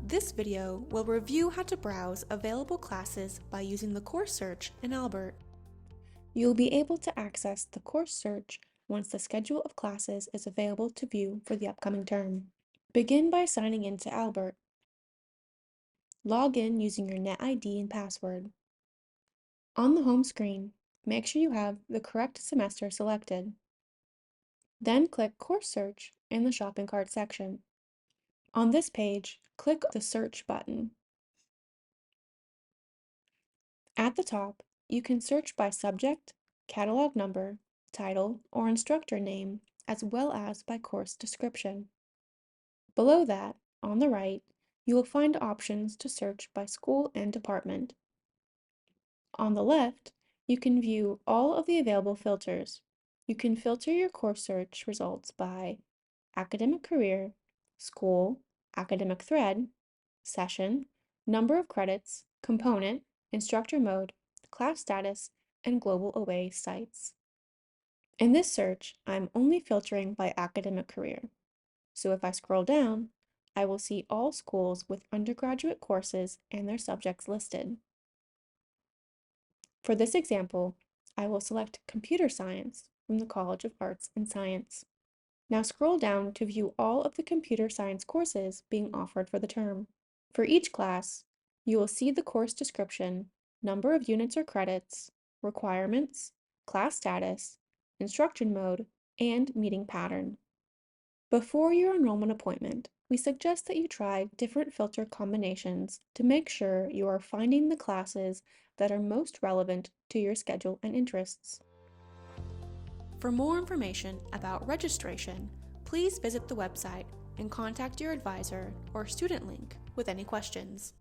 This video will review how to browse available classes by using the course search in Albert. You'll be able to access the course search once the schedule of classes is available to view for the upcoming term. Begin by signing in to Albert. Log in using your NetID and password. On the home screen, make sure you have the correct semester selected. Then click Course Search in the shopping cart section. On this page, click the Search button. At the top, you can search by subject, catalog number, title, or instructor name, as well as by course description. Below that, on the right, you will find options to search by school and department. On the left, you can view all of the available filters. You can filter your course search results by academic career, school, academic thread, session, number of credits, component, instructor mode, class status, and global OA sites. In this search, I'm only filtering by academic career. So if I scroll down, I will see all schools with undergraduate courses and their subjects listed. For this example, I will select Computer Science from the College of Arts and Science. Now scroll down to view all of the computer science courses being offered for the term. For each class, you will see the course description, number of units or credits, requirements, class status, instruction mode, and meeting pattern. Before your enrollment appointment, we suggest that you try different filter combinations to make sure you are finding the classes that are most relevant to your schedule and interests. For more information about registration, please visit the website and contact your advisor or student link with any questions.